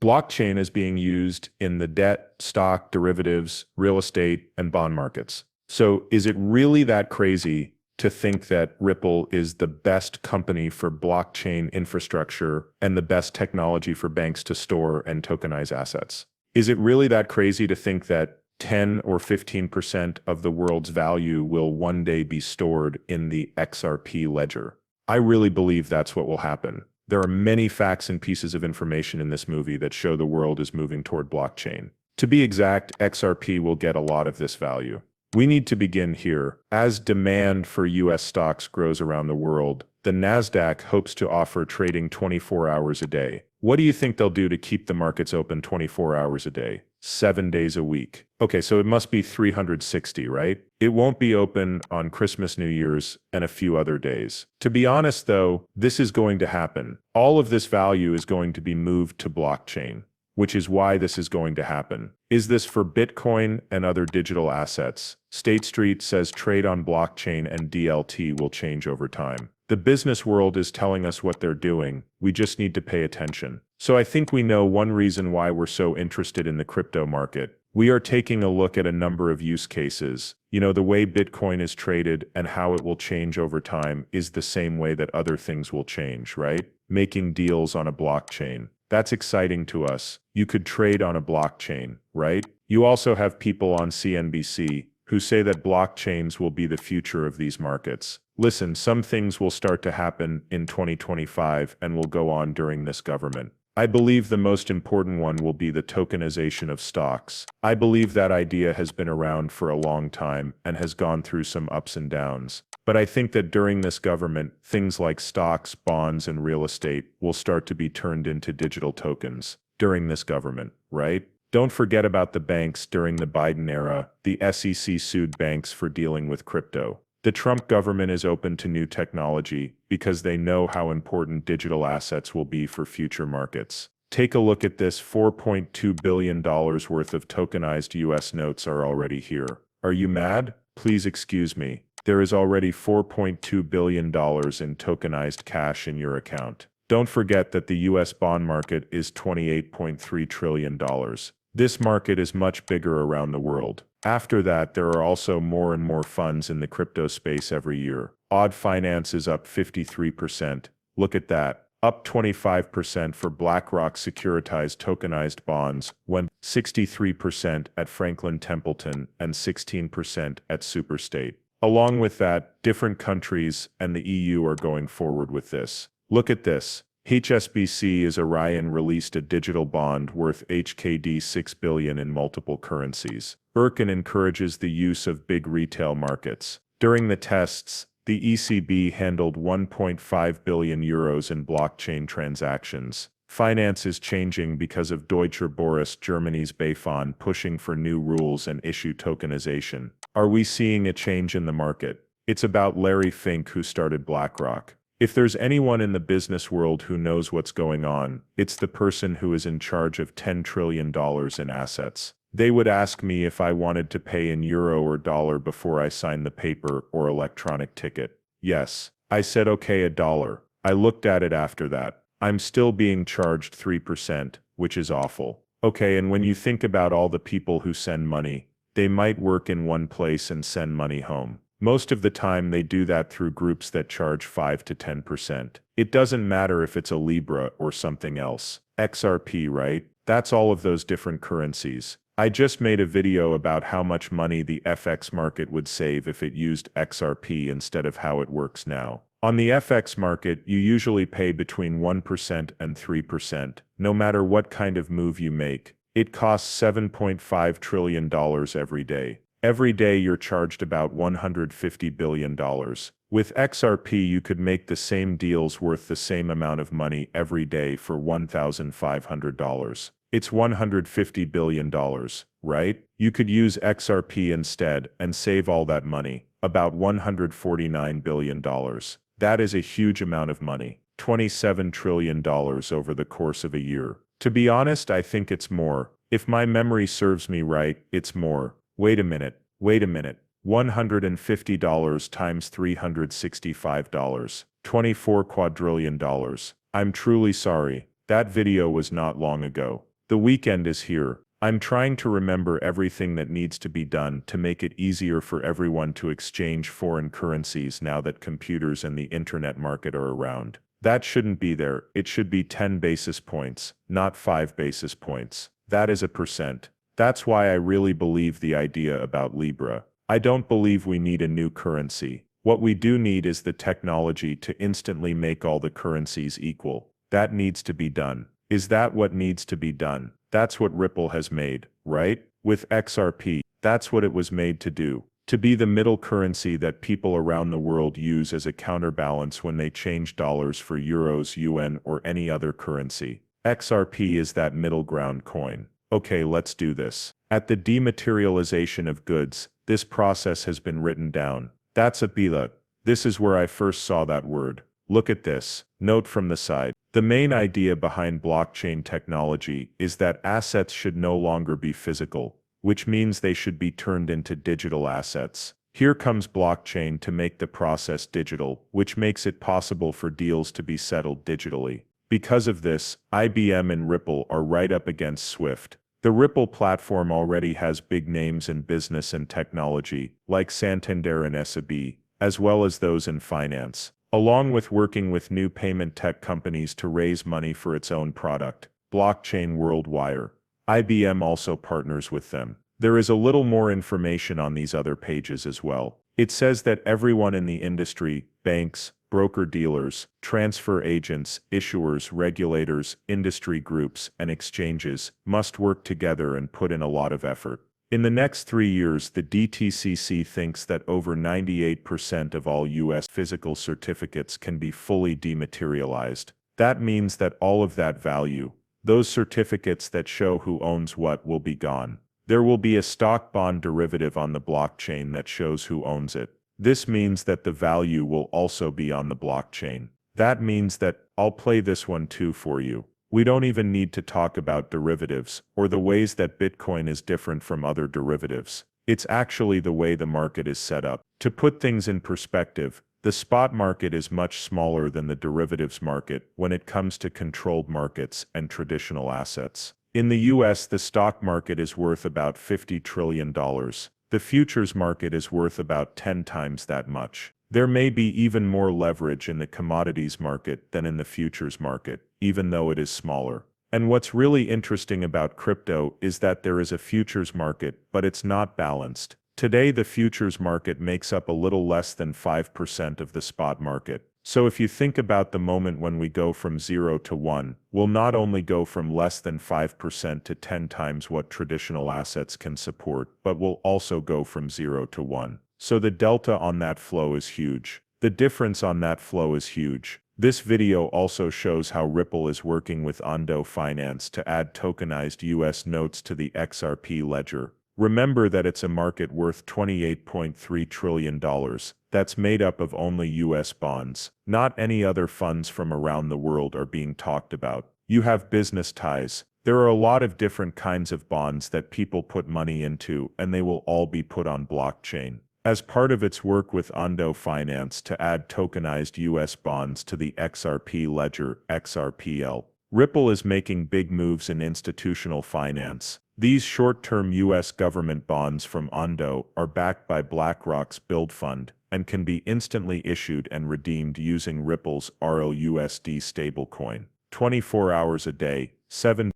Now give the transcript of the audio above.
Blockchain is being used in the debt, stock, derivatives, real estate, and bond markets. So is it really that crazy to think that Ripple is the best company for blockchain infrastructure and the best technology for banks to store and tokenize assets? Is it really that crazy to think that 10 or 15% of the world's value will one day be stored in the XRP ledger? I really believe that's what will happen. There are many facts and pieces of information in this movie that show the world is moving toward blockchain. To be exact, XRP will get a lot of this value. We need to begin here. As demand for US stocks grows around the world, the Nasdaq hopes to offer trading 24 hours a day. What do you think they'll do to keep the markets open 24 hours a day, 7 days a week? Okay, so it must be 360, right? It won't be open on Christmas, New Year's, and a few other days. To be honest, though, this is going to happen. All of this value is going to be moved to blockchain, which is why this is going to happen. Is this for Bitcoin and other digital assets? State Street says trade on blockchain and DLT will change over time. The business world is telling us what they're doing. We just need to pay attention. So I think we know one reason why we're so interested in the crypto market. We are taking a look at a number of use cases. You know, the way Bitcoin is traded and how it will change over time is the same way that other things will change, right? Making deals on a blockchain. That's exciting to us. You could trade on a blockchain, right? You also have people on CNBC who say that blockchains will be the future of these markets. Listen, some things will start to happen in 2025 and will go on during this government. I believe the most important one will be the tokenization of stocks. I believe that idea has been around for a long time and has gone through some ups and downs. But I think that during this government, things like stocks, bonds, and real estate will start to be turned into digital tokens during this government, right? Don't forget about the banks during the Biden era. The SEC sued banks for dealing with crypto. The Trump government is open to new technology because they know how important digital assets will be for future markets. Take a look at this. $4.2 billion worth of tokenized US notes are already here. Are you mad? Please excuse me. There is already $4.2 billion in tokenized cash in your account. Don't forget that the US bond market is $28.3 trillion. This market is much bigger around the world. After that, there are also more and more funds in the crypto space every year. Odd Finance is up 53%. Look at that. Up 25% for BlackRock securitized tokenized bonds, when 63% at Franklin Templeton and 16% at Superstate. Along with that, different countries and the EU are going forward with this. Look at this. HSBC is Orion released a digital bond worth HKD 6 billion in multiple currencies. Birkin encourages the use of big retail markets. During the tests, the ECB handled 1.5 billion euros in blockchain transactions. Finance is changing because of Deutsche Börse, Germany's BaFin, pushing for new rules and issue tokenization. Are we seeing a change in the market? It's about Larry Fink, who started BlackRock. If there's anyone in the business world who knows what's going on, it's the person who is in charge of $10 trillion in assets. They would ask me if I wanted to pay in euro or dollar before I signed the paper or electronic ticket. Yes. I said okay, a dollar. I looked at it after that. I'm still being charged 3%, which is awful. Okay, and when you think about all the people who send money, they might work in one place and send money home. Most of the time they do that through groups that charge 5 to 10%. It doesn't matter if it's a Libra or something else. XRP, right? That's all of those different currencies. I just made a video about how much money the FX market would save if it used XRP instead of how it works now. On the FX market, you usually pay between 1% and 3%, no matter what kind of move you make. It costs $7.5 trillion every day. Every day you're charged about $150 billion. With XRP you could make the same deals worth the same amount of money every day for $1,500. It's $150 billion, right? You could use XRP instead and save all that money, about $149 billion. That is a huge amount of money, $27 trillion over the course of a year. To be honest, I think it's more. If my memory serves me right, it's more. Wait a minute. $150 times $365. $24 quadrillion. I'm truly sorry. That video was not long ago. The weekend is here. I'm trying to remember everything that needs to be done to make it easier for everyone to exchange foreign currencies now that computers and the internet market are around. That shouldn't be there. It should be 10 basis points, not 5 basis points. That is a percent. That's why I really believe the idea about Libra. I don't believe we need a new currency. What we do need is the technology to instantly make all the currencies equal. That needs to be done. Is that what needs to be done? That's what Ripple has made, right? With XRP, that's what it was made to do. To be the middle currency that people around the world use as a counterbalance when they change dollars for euros, yuan, or any other currency. XRP is that middle ground coin. Okay, let's do this. At the dematerialization of goods, this process has been written down. That's a bila. This is where I first saw that word. Look at this. Note from the side. The main idea behind blockchain technology is that assets should no longer be physical, which means they should be turned into digital assets. Here comes blockchain to make the process digital, which makes it possible for deals to be settled digitally. Because of this, IBM and Ripple are right up against Swift. The Ripple platform already has big names in business and technology, like Santander and SAB, as well as those in finance. Along with working with new payment tech companies to raise money for its own product, blockchain WorldWire. IBM also partners with them. There is a little more information on these other pages as well. It says that everyone in the industry, banks, broker-dealers, transfer agents, issuers, regulators, industry groups, and exchanges, must work together and put in a lot of effort. In the next 3 years, the DTCC thinks that over 98% of all U.S. physical certificates can be fully dematerialized. That means that all of that value, those certificates that show who owns what, will be gone. There will be a stock bond derivative on the blockchain that shows who owns it. This means that the value will also be on the blockchain. That means that, I'll play this one too for you. We don't even need to talk about derivatives, or the ways that Bitcoin is different from other derivatives. It's actually the way the market is set up. To put things in perspective, the spot market is much smaller than the derivatives market when it comes to controlled markets and traditional assets. In the US, the stock market is worth about $50 trillion. The futures market is worth about 10 times that much. There may be even more leverage in the commodities market than in the futures market, even though it is smaller. And what's really interesting about crypto is that there is a futures market, but it's not balanced. Today, the futures market makes up a little less than 5% of the spot market. So if you think about the moment when we go from 0 to 1, we'll not only go from less than 5% to 10 times what traditional assets can support, but we'll also go from 0 to 1. So the delta on that flow is huge. The difference on that flow is huge. This video also shows how Ripple is working with Ondo Finance to add tokenized US notes to the XRP ledger. Remember that it's a market worth $28.3 trillion. That's made up of only US bonds. Not any other funds from around the world are being talked about. You have business ties. There are a lot of different kinds of bonds that people put money into, and they will all be put on blockchain. As part of its work with Ondo Finance to add tokenized US bonds to the XRP ledger, XRPL, Ripple is making big moves in institutional finance. These short-term US government bonds from Ondo are backed by BlackRock's Build Fund and can be instantly issued and redeemed using Ripple's RLUSD stablecoin. 24 hours a day, 7